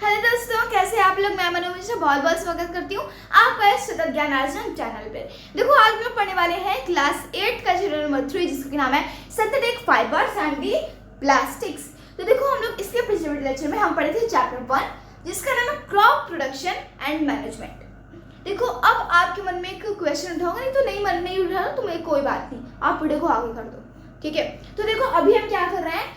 Hello दोस्तों, कैसे आप लोग। मैं मनु मिश्रा बहुत बहुत स्वागत करती हूँ आपका इस सतत ज्ञान अर्जन चैनल पे। देखो, आज हम लोग पढ़ने वाले हैं क्लास 8 का चैप्टर नंबर 3, जिसका नाम है synthetic fibres and the plastics. तो देखो, हम लोग इसके पिछले लेक्चर में हम पढ़े थे चैप्टर 1, जिसका नाम है क्रॉप प्रोडक्शन एंड मैनेजमेंट। देखो, अब आपके मन में एक क्वेश्चन उठा होगा, नहीं तो नहीं मन नहीं उठ रहा तो कोई बात नहीं, आप वीडियो को आगे कर दो, ठीक है। तो देखो, अभी हम क्या कर रहे हैं,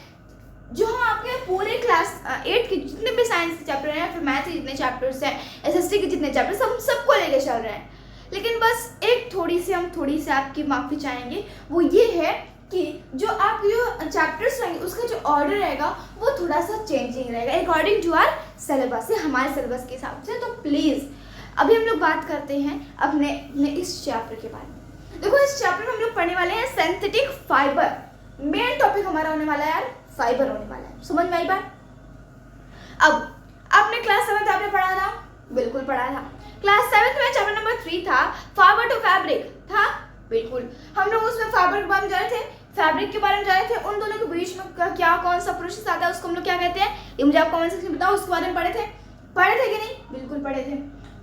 जो हम आपके पूरे क्लास 8 के जितने भी साइंस के चैप्टर हैं, फिर मैथ के जितने चैप्टर्स हैं, एसएसटी के जितने चैप्टर्स, हम सबको लेके चल रहे हैं। लेकिन बस एक थोड़ी सी आपकी माफ़ी चाहेंगे, वो ये है कि जो आप जो चैप्टर्स रहेंगे उसका जो ऑर्डर रहेगा वो थोड़ा सा चेंजिंग रहेगा अकॉर्डिंग टू आवर सिलेबस, से हमारे सिलेबस के हिसाब से। तो प्लीज़ अभी हम लोग बात करते हैं अपने इस चैप्टर के बारे में। देखो, इस चैप्टर में हम लोग पढ़ने वाले हैं सिंथेटिक फाइबर। मेन टॉपिक हमारा होने वाला है यार फाइबर होने वाला है। समझ में आई बात? अब आपने क्लास 7 आपने पढ़ा था, बिल्कुल पढ़ा था। क्लास 7 में चैप्टर नंबर 3 था फाइबर टू फैब्रिक था, बिल्कुल। हम लोग उसमें फाइबर के बारे में जा रहे थे, फैब्रिक के बारे में जा रहे थे, उन दोनों के बीच में क्या कौन सा प्रोसेस आता है उसको हम लोग क्या कहते हैं, ये मुझे आप कमेंट सेक्शन में बताओ। उसके बारे में पढ़े थे कि नहीं? बिल्कुल पढ़े थे।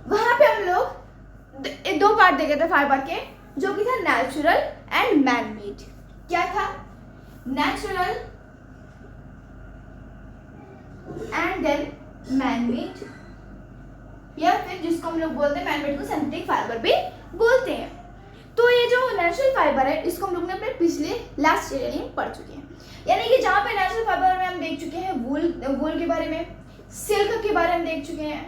वहां पे हम लोग 2 पार्ट देखे थे फाइबर के, जो कि था नेचुरल एंड मैन मेड। क्या था? नेचुरल एंड देन मैनमेड, या फिर जिसको हम लोग बोलते हैं मैनमेड को सिंथेटिक फाइबर भी बोलते हैं। तो ये जो नेचुरल फाइबर है, इसको हम लोग ने अपने पिछले लास्ट ईयर में पढ़ चुके हैं। यानी कि जहाँ पे नेचुरल फाइबर में हम देख चुके हैं वूल के बारे में, सिल्क के बारे में देख चुके हैं,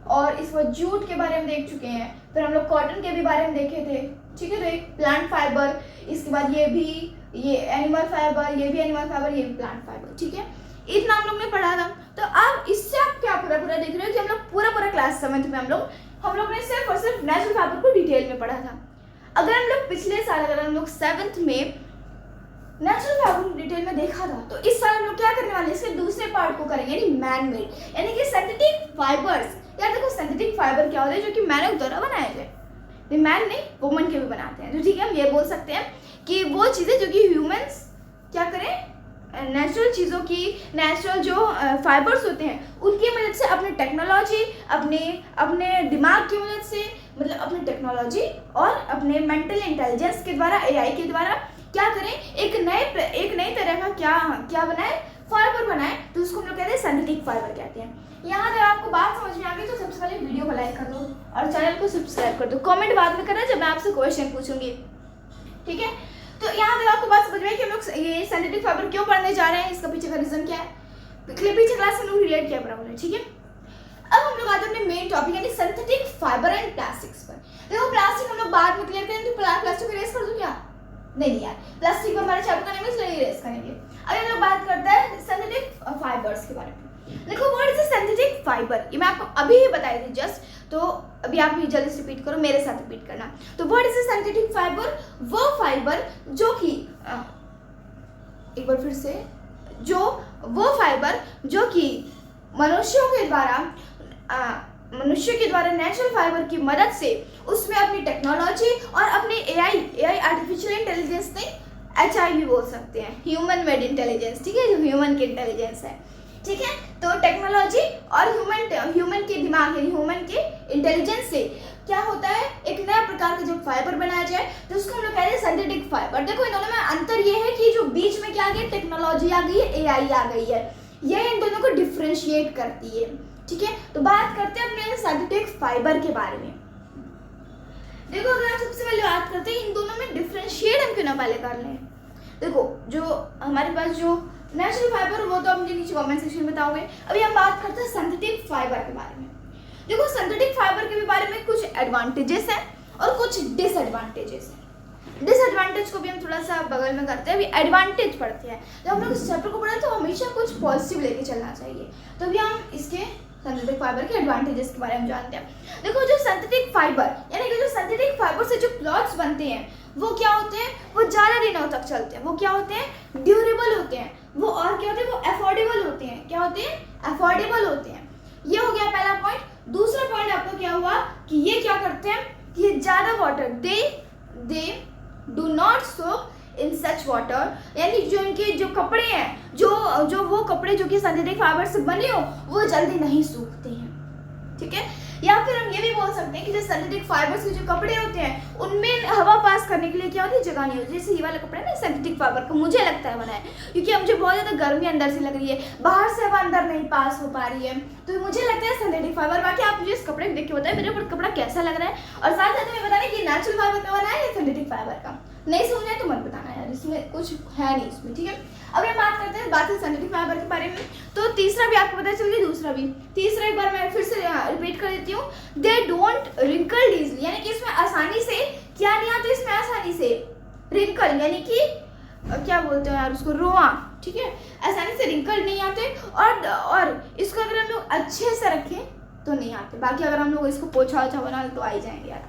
और इस बार जूट के बारे में देख चुके हैं। फिर हम लोग कॉटन के भी बारे में देखे थे, ठीक है। तो एक प्लांट फाइबर, इसके बाद ये एनिमल फाइबर, ये भी एनिमल फाइबर, ये भी प्लांट फाइबर, ठीक है। इतना हम लोग ने पढ़ा था। तो अब इससे आप क्या पूरा देख रहे हो कि हम लोग पूरा क्लास 7 में हम लोग ने सिर्फ और सिर्फ नेचुरल फाइबर को डिटेल में पढ़ा था। अगर हम लोग पिछले साल अगर हम लोग 7th में नेचुरल फाइबर को डिटेल में देखा था, तो इस साल हम लोग क्या करने वाले हैं, इसके दूसरे पार्ट को करेंगे, यानी मैन मेड, यानी कि सिंथेटिक फाइबर्स। यार देखो, सिंथेटिक फाइबर क्या होता है, जो कि मैन द्वारा बनाए गए, मैन नहीं वुमन के भी बनाते हैं। तो ठीक है, हम ये बोल सकते हैं कि वो चीज़ें जो कि ह्यूमंस क्या करें, नेचुरल चीज़ों की, नेचुरल जो फाइबर्स होते हैं उनकी मदद से, अपने टेक्नोलॉजी, अपने दिमाग की मदद से, मतलब अपने टेक्नोलॉजी और अपने मेंटल इंटेलिजेंस के द्वारा, एआई के द्वारा क्या करें, एक नई तरह का क्या बनाए, फाइबर बनाए। तो उसको हम लोग कहते हैं सिंथेटिक फाइबर कहते हैं। यहाँ अगर आपको बात समझ में आ गई तो सबसे पहले वीडियो को लाइक कर दो और चैनल को सब्सक्राइब कर दो। कमेंट बाद में करना जब मैं आपसे क्वेश्चन पूछूंगी, ठीक है। तो यहाँ तक आपको बात समझ में कि हम लोग ये सिंथेटिक फाइबर क्यों पढ़ने जा रहे हैं, इसका पीछे का रीजन क्या है, पीछे क्लास में लोग रिलेट किया पड़ा बोले, ठीक है। अब हम लोग आते हैं अपने मेन टॉपिक यानी सिंथेटिक फाइबर एंड प्लास्टिक्स पर। देखो, प्लास्टिक हम लोग बाद में क्लियर करेंगे, तो प्लास्टिक को इरेज कर दूं क्या? नहीं यार, प्लास्टिक पर हमारे चैप्टर का नेम है, इसलिए इरेज करेंगे। अभी हम लोग बात करते हैं सिंथेटिक फाइबर्स के बारे में। देखो, what is a synthetic fibre, ये मैं आपको अभी ही बताई थी जस्ट। तो अभी आप भी जल्दी से रिपीट करो, मेरे साथ रिपीट करना। तो what is a synthetic fibre, वो फाइबर जो कि एक बार फिर से, वो फाइबर जो कि मनुष्य के द्वारा नेचुरल फाइबर की मदद से उसमें अपनी टेक्नोलॉजी और अपने एआई आर्टिफिशियल इंटेलिजेंस ने, एचआई भी बोल सकते हैं, ह्यूमन मेड इंटेलिजेंस, ठीक है, जो ह्यूमन की इंटेलिजेंस है, ठीक है। तो टेक्नोलॉजी और ह्यूमन के दिमाग यानी ह्यूमन के इंटेलिजेंस से क्या होता है, एक नया प्रकार का जब फाइबर बनाया जाए तो उसको हम लोग कहते हैं सिंथेटिक फाइबर। देखो, इन दोनों में अंतर ये है कि जो बीच में क्या आ गया, टेक्नोलॉजी आ गई है, एआई आ गई है, ये इन दोनों को डिफ्रेंशिएट करती है, ठीक है। तो बात करते हैं अपने सिंथेटिक फाइबर के बारे में। देखो, अगर आप सबसे पहले बात करते हैं इन दोनों में डिफ्रेंशिएट हम क्यों ना पहले कर लें। देखो, जो हमारे पास जो नेचुरल फाइबर वो तो आप मुझे नीचे कमेंट सेक्शन में बताओगे। अभी हम बात करते हैं सिंथेटिक फाइबर के बारे में। देखो, सिंथेटिक फाइबर के भी बारे में कुछ एडवांटेजेस हैं और कुछ डिसएडवांटेजेस हैं। डिसएडवांटेज को भी हम थोड़ा सा बगल में करते हैं, अभी एडवांटेज पढ़ते हैं। जब हम लोग इस चैप्टर को पढ़े तो हमेशा कुछ पॉजिटिव लेके चलना चाहिए। तो अभी हम इसके सिंथेटिक फाइबर के एडवांटेजेस के बारे में जानते हैं। देखो, जो सिंथेटिक फाइबर यानी कि जो सिंथेटिक फाइबर से जो क्लॉथ्स बनते हैं वो क्या होते हैं, वो ज़्यादा दिनों तक चलते हैं, वो क्या होते हैं, ड्यूरेबल होते हैं, वो और क्या होते हैं, वो अफोर्डेबल होते हैं। क्या होते हैं? अफोर्डेबल होते हैं। ये हो गया पहला पॉइंट। दूसरा पॉइंट आपका क्या हुआ कि ये क्या करते हैं कि ये ज़्यादा water, they do not soak in such water, यानी जो इनके जो कपड़े हैं, जो वो कपड़े जो कि सिंथेटिक फाइबर से बने हो वो जल्दी नहीं सूखते हैं, ठीक है। या फिर हम ये भी बोल सकते हैं कि जो सिंथेटिक फाइबर्स के जो कपड़े होते हैं उनमें हवा पास करने के लिए क्या होती है, जगह नहीं होती। जैसे ये वाला कपड़ा ना सिंथेटिक फाइबर का मुझे लगता है बना है, क्योंकि मुझे बहुत ज़्यादा गर्मी अंदर से लग रही है, बाहर से हवा अंदर नहीं पास हो पा रही है, तो मुझे लगता है सिंथेटिक फाइबर। बाकी आप मुझे इस कपड़े को देख के बताएं मेरे ऊपर कपड़ा कैसा लग रहा है, और साथ साथ में बताना कि नेचुरल फाइबर का बना है या सिंथेटिक फाइबर का। नहीं समझना है तो मत बताना यार, इसमें कुछ है नहीं इसमें, ठीक है। अब हम बात करते हैं सिंथेटिक फाइबर के बारे में। तो तीसरा भी आपको पता चल गया, दूसरा भी। तीसरा एक बार मैं फिर से रिपीट कर देती हूँ, दे डोंट रिंकल इजीली, यानी कि इसमें आसानी से क्या नहीं आता, इसमें आसानी से रिंकल यानी कि क्या बोलते हैं यार उसको, रोआ, ठीक है, आसानी से रिंकल नहीं आते। और इसको अगर हम लोग अच्छे से रखें तो नहीं आते, बाकी अगर हम लोग इसको पोछा ओछा बना तो आ ही जाएंगे यार,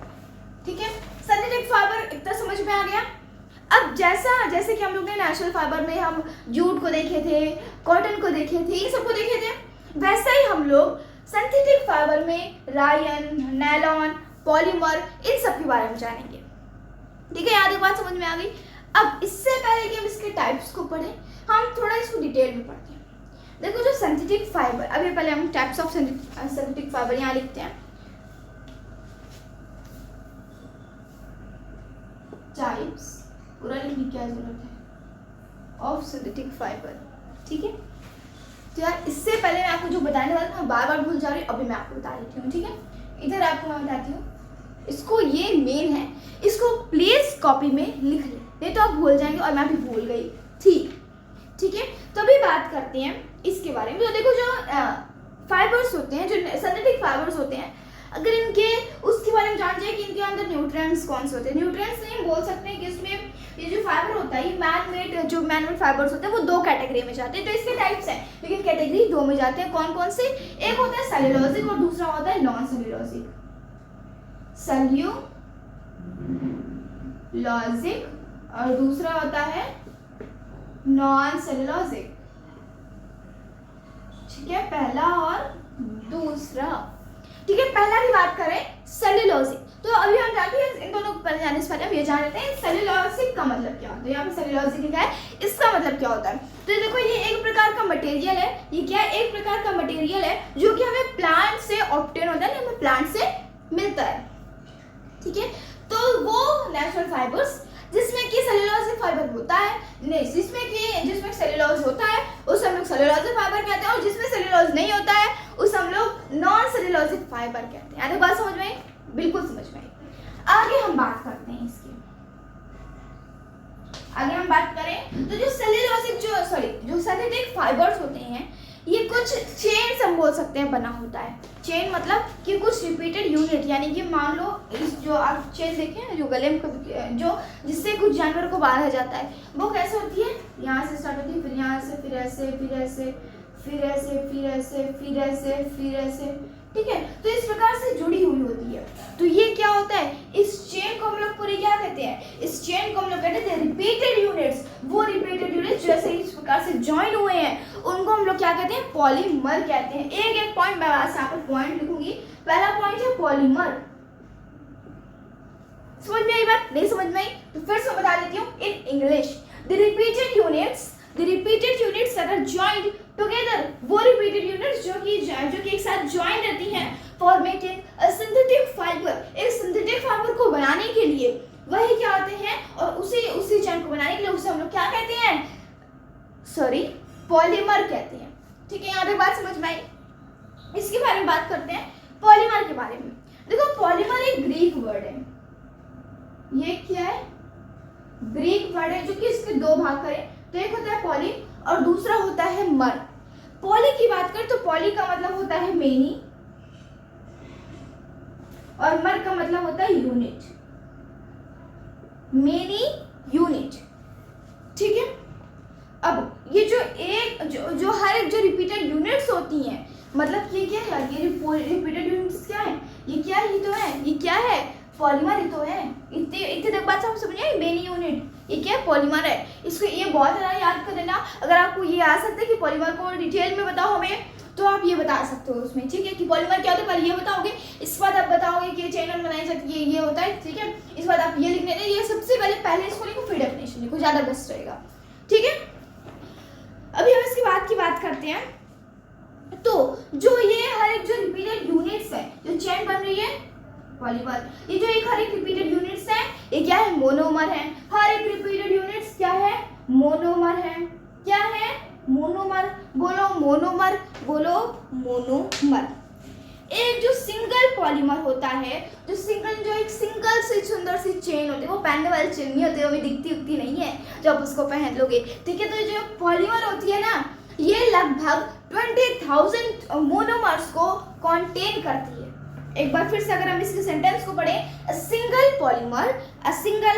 ठीक है। सिंथेटिक फाइबर इतना समझ में आ गया। अब जैसे कि हम लोग ने नेचुरल फाइबर में हम जूट को देखे थे, कॉटन को देखे थे, ये सबको देखे थे, वैसे ही हम लोग सिंथेटिक फाइबर में रायन, नायलॉन, पॉलीमर, इन सब के बारे में जानेंगे, ठीक है। याद एक बात समझ में आ गई। अब इससे पहले कि हम इसके टाइप्स को पढ़ें, हम थोड़ा इसको डिटेल में पढ़ते हैं। देखो जो सिंथेटिक फाइबर, अभी पहले हम टाइप्स ऑफ सिंथेटिक फाइबर यहाँ लिखते हैं, टाइप्स पूरा लिखने की क्या जरूरत है, ऑफ सिंथेटिक फाइबर, ठीक है। तो यार इससे पहले मैं आपको जो बताने वाला था मैं बार बार भूल जा रही हूँ, अभी मैं आपको बता देती हूँ, ठीक है। इधर आपको मैं बताती हूँ, इसको ये मेन है, इसको प्लीज कॉपी में लिख ले, नहीं तो आप भूल जाएंगे, और मैं भी भूल गई थी, ठीक है। तो अभी बात करते हैं इसके बारे में। तो देखो जो फाइबर्स होते हैं, जो सिंथेटिक फाइबर्स होते हैं, अगर इनके उसके बारे में जान जाए कि इनके अंदर न्यूट्रिएंट्स कौन से होते हैं। न्यूट्रिएंट्स नहीं बोल सकते हैं कि इसमें ये जो फाइबर होता है, ये मैन मेड फाइबर्स होते हैं, वो दो कैटेगरी में जाते हैं। तो इसके टाइप्स हैं, लेकिन कैटेगरी दो में जाते हैं। कौन कौन से? एक होता है सेल्यूलोजिक और दूसरा होता है नॉन सेल्यूलोजिक। सेल्यूलोजिक और दूसरा होता है नॉन सेल्यूलोजिक, ठीक है, पहला और दूसरा, ठीक है। पहला की बात करें सेल्यूलोजिक, तो अभी हम जानते हैं इन दोनों पर जाने से पहले हम ये जान लेते हैं सेल्यूलोजिक का मतलब क्या होता है। यहाँ पे सेल्यूलोजिक लिखा है, इसका मतलब क्या होता है। तो देखो ये एक प्रकार का मटेरियल है, ये क्या है, एक प्रकार का मटेरियल है जो कि हमें प्लांट से ऑब्टेन होता है, हमें प्लांट से मिलता है, ठीक है। तो वो नेचुरल फाइबर्स जिसमें कि सेल्यूलोजिक फाइबर होता है, नहीं जिसमें सेल्यूलोज होता है उसे हम लोग सेल्यूलोजिक फाइबर कहते हैं, और जिसमें सेल्यूलोज नहीं होता है उसे हम लोग नॉन सेल्यूलोजिक फाइबर कहते हैं। आगे बात समझ में आई? बिल्कुल समझ में आई। आगे हम बात करते हैं इसकी, आगे हम बात करें तो जो सिंथेटिक फाइबर्स होते हैं, ये कुछ चेन से हम बोल सकते हैं बना होता है। चेन मतलब कि कुछ रिपीटेड यूनिट, यानी कि मान लो इस जो आप चेन देखें जो गले में जो जिससे कुछ जानवर को बांधा जाता है, वो कैसे होती है, यहाँ से स्टार्ट होती है, फिर यहाँ से, फिर ऐसे, फिर ऐसे, फिर ऐसे, फिर ऐसे, फिर ऐसे, फिर ऐसे, ठीक है। तो इस प्रकार से जुड़ी हुई होती है। तो ये क्या होता है, इस चेन को हम लोग पूरी क्या कहते हैं, इस चेन को हम लोग कहते हैं रिपीटेड यूनिट्स। वो रिपीटेड यूनिट्स जैसे इस प्रकार से ज्वाइन हुए हैं उनको हम लोग क्या कहते हैं, पॉलीमर कहते हैं। एक एक पॉइंट मैं यहाँ पर पॉइंट लिखूंगी। पहला पॉइंट है पॉलीमर। समझ में आई बात? नहीं समझ में आई तो फिर से बता देती हूँ in English. The repeated units that are joined together, वो रिपीटेड यूनिट्स जो कि एक साथ ज्वाइन रहती हैं, फॉर्मेटिंग अ सिंथेटिक फाइबर। एक सिंथेटिक फाइबर को बनाने के लिए वही क्या होते हैं, और उसी चेन को बनाने के लिए उसे हम लोग क्या कहते हैं, पॉलीमर कहते हैं, ठीक है। यहाँ पे बात समझ में आई। इसके बारे में बात करते हैं, पॉलीमर के बारे में। देखो पॉलीमर एक ग्रीक वर्ड है, ये क्या है, ग्रीक वर्ड है, जो कि इसके दो भाग करें तो एक होता है पॉली और दूसरा होता है मर। पॉली की बात करें तो पॉली का मतलब होता है मेनी और मर का मतलब होता है यूनिट, मेनी यूनिट, ठीक है। अब ये जो हर एक जो रिपीटेड यूनिट्स होती हैं, मतलब ये क्या है, ये रिपीटेड यूनिट्स क्या है, ये क्या ही तो है, ये क्या है, पॉलीमर ही तो है। इतने तक बात हम समझ आए, मेनी यूनिट ये क्या है, पॉलीमर है। इसको ये बहुत ज़्यादा याद कर लेना। अगर आपको ये आ सकता है कि पॉलीमर को डिटेल में बताओ हमें, तो आप ये बता सकते हो उसमें, ठीक है, कि पॉलीमर क्या होता है, पहले ये बताओगे, इसके बाद आप बताओगे कि चैनल बनाई जाती है, ये होता है, ठीक है। इस बाद आप ये लिखने दें, ये सबसे पहले इसको लिखो, फिर डेफिनेशन ऑप्शन लिखो, ज़्यादा बेस्ट रहेगा। ठीक है, अभी हम इसकी बात करते हैं। तो जो ये हर एक जो रिपीटेड यूनिट्स है, जो चेन बन रही है पॉलीमर, ये जो एक हर एक रिपीटेड यूनिट्स है, ये क्या है, मोनोमर है। हर एक रिपीटेड यूनिट्स क्या है, मोनोमर है। क्या है, मोनोमर। बोलो मोनोमर, बोलो मोनोमर। एक जो सिंगल पॉलीमर होता है, जो एक सिंगल सी सुंदर सी चेन होती है, वो पहनने वाली चेन नहीं होती, वो भी दिखती उगती नहीं है जब उसको पहन लोगे। ठीक है, तो जो पॉलीमर होती है ना, ये लगभग 20,000 मोनोमर्स को कंटेन करती है। एक बार फिर से अगर हम इसके सेंटेंस को पढ़ें, a single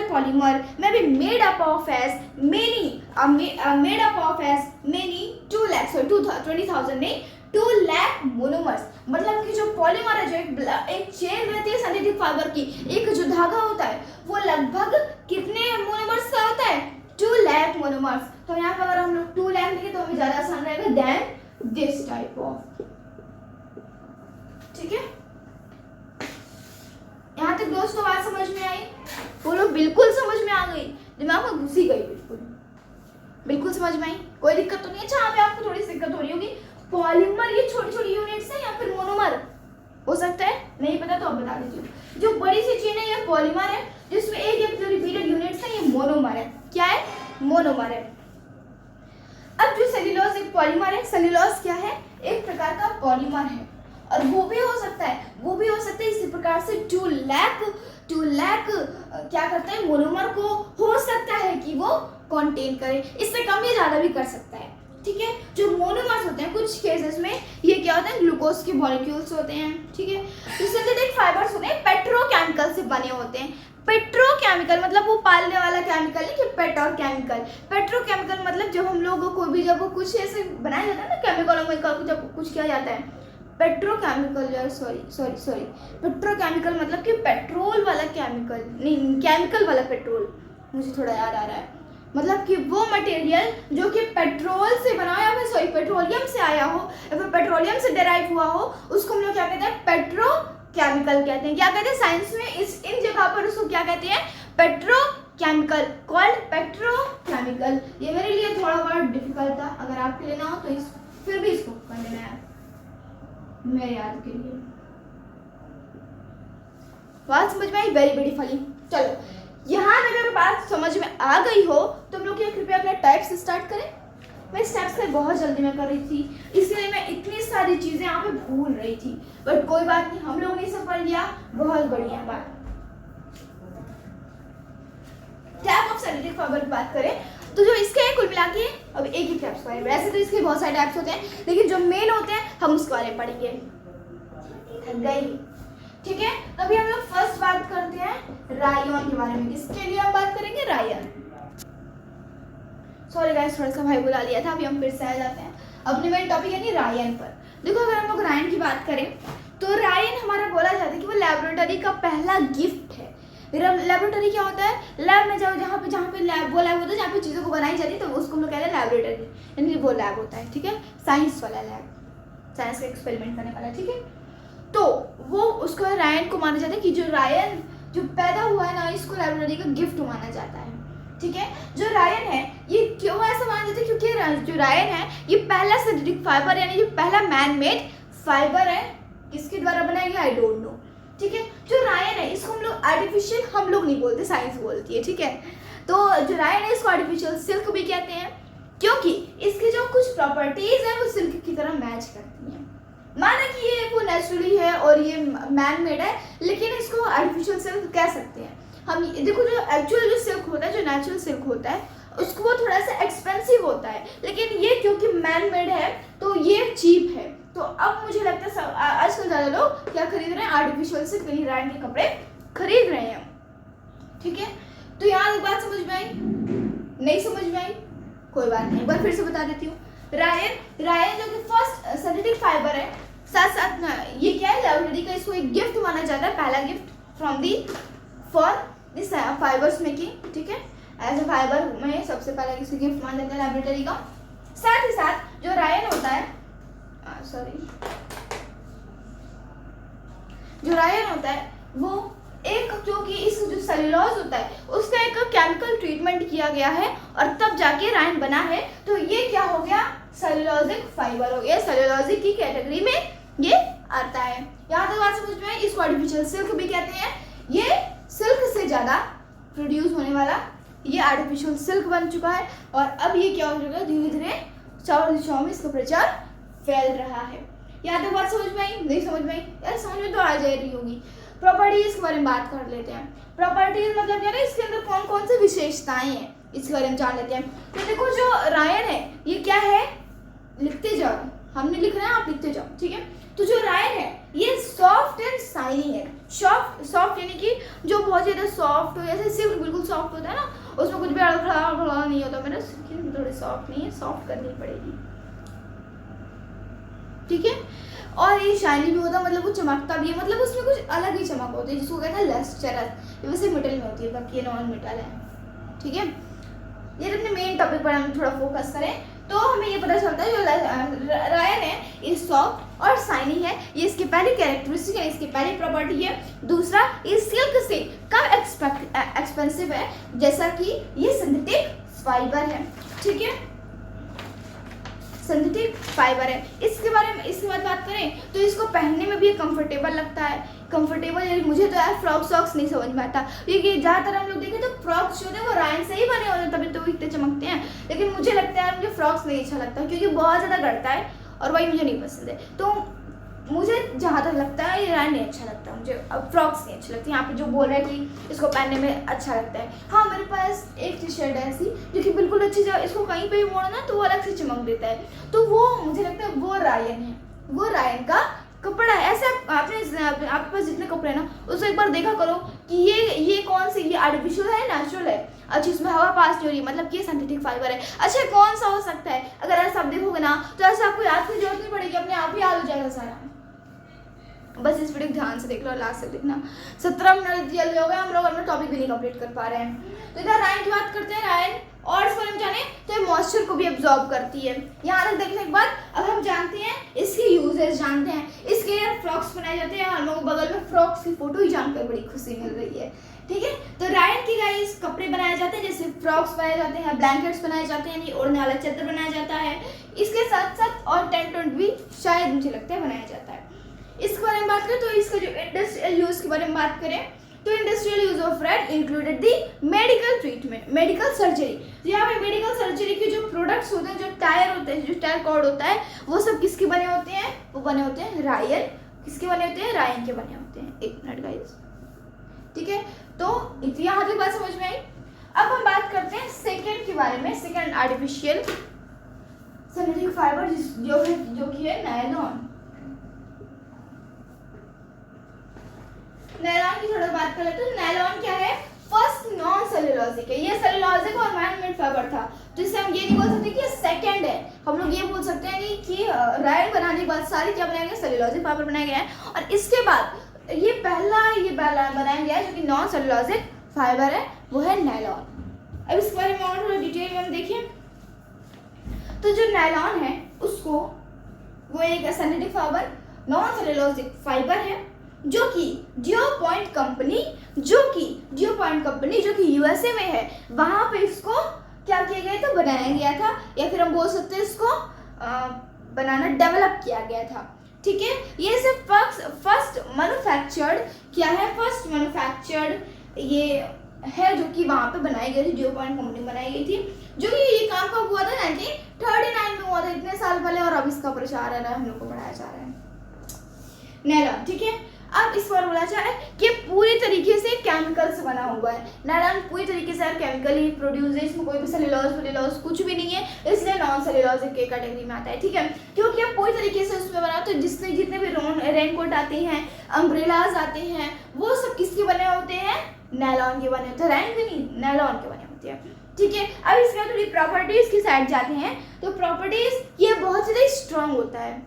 polymer may be made up of as many 20,000 नहीं 2 लाख मोनोमर्स। मतलब कि जो पॉलीमर है, जो एक चेन रहती है सिंथेटिक फाइबर की, एक जो धागा होता है, वो लगभग कितने मोनोमर्स का होता है, 2 लाख मोनोमर्स। तो यहाँ पर अगर हम लोग 2 लाख लिखे तो हमें ज्यादा आसान रहेगा देन दिस टाइप ऑफ। ठीक है, यहाँ तक दोस्तों बात समझ में आई? बोलो बिल्कुल समझ में आ गई, दिमाग में घुसी गई, बिल्कुल समझ में आई, कोई दिक्कत तो नहीं है? अच्छा, यहाँ पे आपको थोड़ी सी दिक्कत हो रही होगी, पॉलीमर ये छोटी छोटी यूनिट्स है या फिर मोनोमर हो सकता है, नहीं पता तो अब बता दीजिए। जो बड़ी सी चेन है ये पॉलीमर है, जिसमें एक जो रिपीटेड यूनिट्स है ये मोनोमर है। क्या है, मोनोमर है। अब जो सेल्यूलोज एक पॉलीमर है, सेल्यूलोज क्या है, एक प्रकार का पॉलीमर है, और वो भी हो सकता है इसी प्रकार से 2 लाख क्या करता है, मोनोमर को हो सकता है कि वो कंटेन करे, इससे कम या ज्यादा भी कर सकता है। ठीक है, जो मोनोमर्स होते हैं कुछ केसेस में ये क्या होते हैं, ग्लूकोज के मॉलिक्यूल्स होते हैं। ठीक है, जो सिंथेटिक फाइबर्स होते हैं पेट्रोकेमिकल से बने होते हैं। पेट्रोकेमिकल मतलब वो पालने वाला केमिकल नहीं, कि पेट्रोकेमिकल मतलब जब हम लोग को भी जब कुछ ऐसे बनाया जाता है ना केमिकलों में, जब कुछ किया जाता है, पेट्रोकेमिकल सॉरी पेट्रोकेमिकल मतलब कि पेट्रोल वाला केमिकल नहीं, केमिकल वाला पेट्रोल, मुझे थोड़ा याद आ रहा है, मतलब कि वो मटेरियल जो कि पेट्रोल से बना या फिर पेट्रोलियम से आया हो या फिर पेट्रोलियम से डेराइव हुआ हो, उसको हम लोग क्या कहते हैं, पेट्रोकेमिकल कहते हैं। क्या कहते हैं साइंस में, इन जगह पर उसको क्या कहते हैं, पेट्रोकेमिकल, कॉल्ड पेट्रोकेमिकल। ये मेरे लिए थोड़ा बहुत डिफिकल्ट था, अगर आपके लिए ना हो तो फिर भी इसको कर लेना है मेरे याद के लिए। बात समझ में आई? Very beautifully. चलो, यहाँ अगर बात समझ में आ गई हो तो हम लोग कृपया अपने टाइप्स स्टार्ट करें। मैं स्टेप्स से बहुत जल्दी में कर रही थी, इसलिए मैं इतनी सारी चीजें यहाँ पे भूल रही थी, बट कोई बात नहीं, हम लोग ने सब पढ़ लिया, बहुत बढ़िया बात। टैप ऑफ सिंथेटिक फाइबर की बात करें तो जो इसके कुल मिला के अब एक ही टैप्स पढ़ेंगे। वैसे तो इसके बहुत सारे टैप्स होते हैं, लेकिन जो मेन होते हैं हम उसके बारे में पढ़ेंगे। थक गई? ठीक है, तो अभी हम लोग फर्स्ट बात करते हैं रायन के बारे में। किसके लिए हम बात करेंगे? रायन। सॉरी गाइस, थोड़ा सा भाई बुला लिया था, अभी हम फिर से आ जाते हैं अपने मेन टॉपिक यानी रायन पर। देखो, अगर हम लोग रायन की बात करें तो रायन हमारा बोला जाता है कि वो लेबोरेटरी का पहला गिफ्ट है। लेबोरेटरी क्या होता है? लैब में जाओ, जहाँ पे लैब होता है, जहाँ पे चीज़ों को बनाई जाती है, तो उसको हम लोग कहते हैं लेबोरेटरी, यानी वो लैब होता है। ठीक है, साइंस वाला लैब, साइंस का एक्सपेरिमेंट करने वाला। ठीक है, तो वो उसको रायन को माना जाता है कि जो रायन जो पैदा हुआ है ना, इसको लेबोरेटरी का गिफ्ट माना जाता है। ठीक है, जो रायन है ये क्यों ऐसा माना जाता है? क्योंकि जो रायन है ये पहला सिंथेटिक फाइबर यानी जो पहला मैन मेड फाइबर है। किसके द्वारा बनाया गया? I don't know. ठीक है, जो रायन है इसको हम लोग आर्टिफिशियल, हम लोग नहीं बोलते, साइंस बोलती है। ठीक है, तो जो रायन है इसको आर्टिफिशियल सिल्क भी कहते हैं, क्योंकि इसकी जो कुछ प्रॉपर्टीज है वो सिल्क की तरह मैच करती हैं। माना कि ये वो नेचुरली है और ये मैन मेड है, लेकिन इसको आर्टिफिशियल सिल्क कह सकते हैं हम। देखो, जो एक्चुअल जो सिल्क होता है, जो नेचुरल सिल्क होता है, उसको वो थोड़ा सा एक्सपेंसिव होता है, लेकिन ये क्योंकि मैन मेड है तो ये चीप है। तो अब मुझे लगता है आजकल ज़्यादा लोग क्या खरीद रहे हैं? आर्टिफिशियल सिल्क यानी रायन के कपड़े खरीद रहे हैं। ठीक है, तो यहाँ एक बात समझ में आई? नहीं समझ में आई? कोई बात नहीं, एक बार फिर से बता देती हूँ। रायन जो कि फर्स्ट सिंथेटिक फाइबर है, साथ साथ ना ये क्या है, लेबोरेटरी का इसको एक गिफ्ट माना जाता है, पहला gift for this fibres making. ठीक है, एज अ फाइबर में सबसे पहला किसी गिफ्ट माना जाता है लेबोरेटरी का। साथ ही साथ जो रायन होता है, जो रायन होता है वो एक क्योंकि इस जो सेलुलोज होता है उसका एक केमिकल ट्रीटमेंट किया गया है और तब जाके रायन बना है। तो ये क्या हो गया, सेलुलोजिक फाइबर हो गया, सेलुलोजिक की कैटेगरी में ये आता है। यहाँ तक बात समझ में आई। इसको आर्टिफिशियल सिल्क भी कहते हैं। ये सिल्क से ज़्यादा प्रोड्यूस होने वाला ये आर्टिफिशियल सिल्क बन चुका है और अब ये क्या हो चुका है, धीरे धीरे चारों दिशाओं में इसका प्रचार फैल रहा है। यहाँ तक बात समझ में आई? नहीं समझ में आई? यार समझ में तो आ जा रही होगी। प्रॉपर्टीज के बारे में बात कर लेते हैं। प्रॉपर्टीज मतलब क्या है, इसके अंदर कौन कौन सी विशेषताएं हैं इसके बारे में जान लेते हैं। तो देखो जो रायन है ये क्या है, लिखते जाओ, हमने लिख रहे हैं आप लिखते जाओ, ठीक है। तो जो रायन है ये सॉफ्ट एंड शाइनी है। सॉफ्ट यानी कि जो बहुत ज़्यादा सॉफ्ट हो, जैसे सिल्क बिल्कुल सॉफ्ट होता है ना, उसमें कुछ भी अड़खड़ा नहीं होता। मेरा स्किन थोड़ी सॉफ्ट नहीं है, सॉफ्ट करनी पड़ेगी, ठीक है। और ये शाइनी भी होता है, मतलब वो चमकता भी है, मतलब उसमें कुछ अलग ही चमक होती है जिसको कहते हैं लस्टरस। ये वैसे मेटल में होती है, बाकी ये नॉन मेटल है, ठीक है। ये अपने मेन टॉपिक पर हम थोड़ा फोकस करें तो हमें ये पता चलता है जो रायन है ये सॉफ्ट और शाइनी है। ये इसकी पहली कैरेक्टरिस्टिक है, इसकी पहली प्रॉपर्टी है। दूसरा, ये सिल्क से कम एक्सपेंसिव है, जैसा कि ये सिंथेटिक फाइबर है, ठीक है, सिंथेटिक फाइबर है। इसके बाद बात करें तो इसको पहनने में भी कंफर्टेबल लगता है। कंफर्टेबल यानी मुझे तो यार फ्रॉक सॉक्स नहीं समझ में आता, क्योंकि ज़्यादातर हम लोग देखें तो फ्रॉक्स जो होते हैं वो रायन से ही बने होते हैं, तभी तो इतने चमकते हैं। लेकिन मुझे लगता है यार मुझे फ्रॉक्स नहीं अच्छा लगता, क्योंकि बहुत ज़्यादा गड़ता है और वही मुझे नहीं पसंद है। तो मुझे जहाँ तक लगता है ये रायन नहीं अच्छा लगता, मुझे अब फ्रॉक्स नहीं अच्छी लगती। यहाँ पे जो बोल रहे थे इसको पहनने में अच्छा लगता है। हाँ, मेरे पास एक टी शर्ट है ऐसी जो कि बिल्कुल अच्छी जगह, इसको कहीं पे भी मोड़ो ना तो वो अलग से चमक देता है। तो वो मुझे लगता है वो रायन है, वो रायन का कपड़ा है। ऐसे आपके पास जितने कपड़े हैं ना उसको एक बार देखा करो कि ये कौन सी, ये आर्टिफिशियल है नेचुरल है। अच्छा, इसमें हवा पास हो रही है, मतलब कि सिंथेटिक फाइबर है। अच्छा, कौन सा हो सकता है? अगर ऐसा आप देखोगे ना तो ऐसा आपको याद की जरूरत नहीं पड़ेगी, अपने आप ही याद हो जाएगा सारा। बस इस वीडियो को ध्यान से देख लो, लास्ट से देखना। 17 मिनट जल्दी हो गए, हम लोग अपना टॉपिक भी नहीं कंप्लीट कर पा रहे हैं। तो इधर रायन की बात करते हैं। रायन और इस बारे में जाने तो ये मॉइस्चर को भी एब्जॉर्ब करती है। यहाँ तक देखने के बाद अब हम जानते हैं इसके यूजेस जानते हैं। इसके यार फ्रॉक्स बनाए जाते हैं, हम लोग बगल में फ्रॉक्स की फोटो ही जानकर बड़ी खुशी मिल रही है, ठीक है। तो रायन की गाइस कपड़े बनाए जाते हैं, जैसे फ्रॉक्स बनाए जाते हैं, ब्लैंकेट्स बनाए जाते हैं, यानी ओढ़ने वाला चादर बनाया जाता है। इसके साथ साथ और टेंट वेंट भी शायद मुझे लगता है बनाया जाता है। इसके बारे में बात करें तो इसका जो इंडस्ट्रियल यूज के बारे में बात करें तो industrial use of red included the medical treatment, medical surgery. यहाँ पे मेडिकल सर्जरी के जो प्रोडक्ट्स होते हैं, जो टायर होते हैं, जो टायर कॉर्ड होता है, वो सब किसके बने होते हैं? वो बने होते हैं रायन। किसके बने होते हैं? रायन के बने होते हैं। एक मिनट गाइस, ठीक है। तो यहाँ तक बात समझ में आई। अब हम बात करते हैं सेकेंड के बारे में। सेकेंड आर्टिफिशियल सिंथेटिक फाइबर जो कि है नायलॉन। नायलॉन की थोड़ा बात कर लेते हैं। नायलॉन क्या है? फर्स्ट नॉन सेलुलोजिक है। ये सेलुलोजिक और मैन-मेड फाइबर था, तो इससे हम ये नहीं बोल सकते कि ये सेकंड है। हम लोग ये बोल सकते हैं कि रायन बनाने के बाद सारी क्या बनाया गया? सेलुलोजिक फाइबर बनाया गया है। और इसके बाद ये पहला बनाया गया है जो कि नॉन सेलुलोजिक फाइबर है, वो है नायलॉन। अब इसके बारे में और थोड़ा डिटेल में हम देखें तो जो नायलॉन है उसको वो एक synthetic fibre non cellulosic fibre है जो कि डियो पॉइंट कंपनी जो कि यूएसए में है, वहां पे इसको क्या किया गया था? बनाया गया था, या फिर हम बोल सकते हैं इसको बनाना डेवलप किया गया था, ठीक है। ये सिर्फ फर्स्ट मैन्युफैक्चर्ड क्या है? फर्स्ट मैन्युफैक्चर्ड ये है जो कि वहां पे बनाई गई थी, डियो पॉइंट कंपनी बनाई गई थी, जो कि ये काम कब हुआ था? 1939 में हुआ था, इतने साल पहले। और अब इसका प्रचार है ना हम लोग को बढ़ाया जा रहा है नायलॉन, ठीक है। अब इस बार बोला जाए कि पूरी तरीके से केमिकल से बना हुआ है। नायलॉन पूरी तरीके से केमिकल ही प्रोड्यूस है, इसमें कोई भी सेलुलोज कुछ भी नहीं है, इसलिए नॉन सेलुलोजिक के कैटेगरी में आता है, ठीक है। क्योंकि अब पूरी तरीके से उसमें बना, तो जितने भी रेनकोट आते हैं, अम्ब्रेलाज आते हैं, वो सब किसके बने होते हैं? नायलॉन के बने होते हैं। रैन के नहीं, नायलॉन के बने होते हैं, ठीक है। अब इसमें थोड़ी प्रॉपर्टीज की साइड जाते हैं तो प्रॉपर्टीज ये बहुत ज़्यादा स्ट्रांग होता है,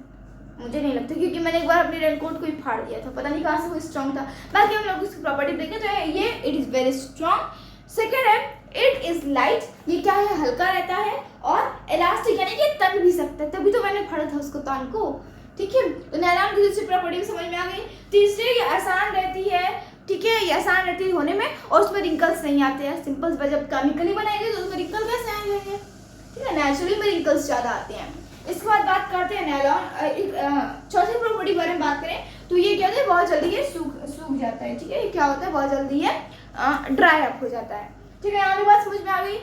मुझे नहीं लगता, क्योंकि मैंने एक बार अपने रेनकोट को ही फाड़ दिया था, पता नहीं कहाँ से वो स्ट्रांग था। बाकी हम लोग उसकी प्रॉपर्टी देखें तो ये it is very strong. Second है इट इज़ लाइट, ये क्या है? हल्का रहता है और इलास्टिक, यानी कि तन भी सकता है, तभी तो मैंने फाड़ा था उसको तान को, ठीक है। तो नायलॉन की दूसरी प्रॉपर्टी समझ में आ गई। तीसरी, ये आसान रहती है ठीक है, ये आसान रहती है होने में और उसमें रिंकल्स नहीं आते हैं। सिंपल जब केमिकली बनाई गई तो उसमें रिंकल कैसे आएंगे, ठीक है, नेचुरली में रिंकल्स ज़्यादा आते हैं। इसके बाद बात करते हैं नायलॉन। चौथी प्रॉपर्टी के बारे में बात करें तो ये क्या होता है, बहुत जल्दी ये सूख जाता है, ठीक है, ये क्या होता है, बहुत जल्दी ये ड्राई अप हो जाता है, ठीक है। यहाँ भी बात समझ में आ गई,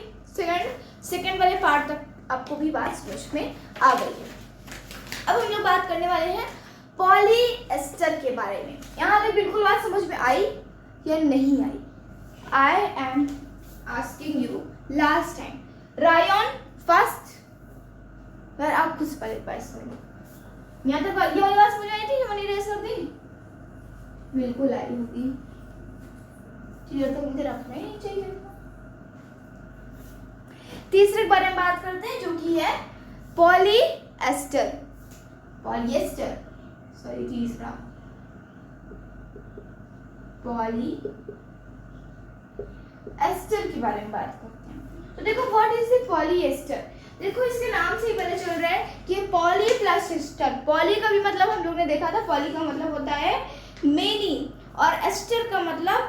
सेकंड वाले पार्ट तक आपको भी बात समझ में आ गई है। अब हम लोग बात करने वाले हैं पॉलीएस्टर के बारे में। यहाँ तक बिल्कुल बात समझ में आई या नहीं आई? I am asking you last time, Ryan first, यार आप कुछ पहले पास में यहाँ तक ये वाली बात समझ आई थी कि मैंने रेस कर दी? बिल्कुल आई होगी, चीज़ें तो मुझे रखना ही नहीं चाहिए। तीसरे के बारे में बात करते हैं जो कि है पॉलीएस्टर, सॉरी तीसरा पॉलीएस्टर के बारे में बात करते हैं। तो देखो व्हाट इज द पॉलीएस्टर, देखो इसके नाम से ही पता चल रहा है कि पॉली प्लस एस्टर। पॉली का भी मतलब हम लोग ने देखा था, पॉली का मतलब होता है मेनी और एस्टर का मतलब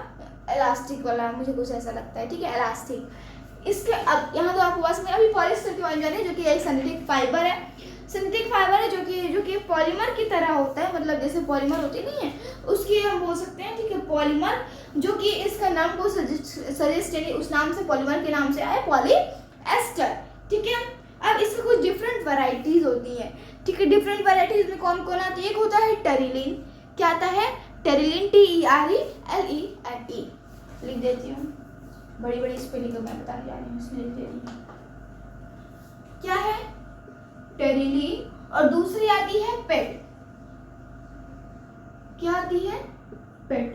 इलास्टिक वाला, मुझे कुछ ऐसा लगता है, ठीक है, इलास्टिक। इसके अब यहाँ तो आपको बात समझ, अभी पॉलिएस्टर के बारे में जाने, जो कि एक सिंथेटिक फाइबर है, सिंथेटिक फाइबर है जो कि पॉलीमर की तरह होता है, मतलब जैसे पॉलीमर होते नहीं है उसकी हम बोल सकते हैं, ठीक है, पॉलीमर, जो कि इसका नाम को सजेस्ट यानी उस नाम से, पॉलीमर के नाम से आया पॉलीएस्टर, ठीक है। अब इसकी कुछ डिफरेंट वैरायटीज होती हैं, ठीक है, डिफरेंट वैरायटीज में कौन कौन आती है? एक होता है टेरिलीन, क्या आता है? टेरिलीन, TERELENE, लिख देती हूँ, बड़ी बड़ी स्पेलिंग मैं बताने जा रही हूँ, इसमें लिख दे रही हूँ, क्या है? टेरिलीन। और दूसरी आती है पेट, क्या आती है? पेट।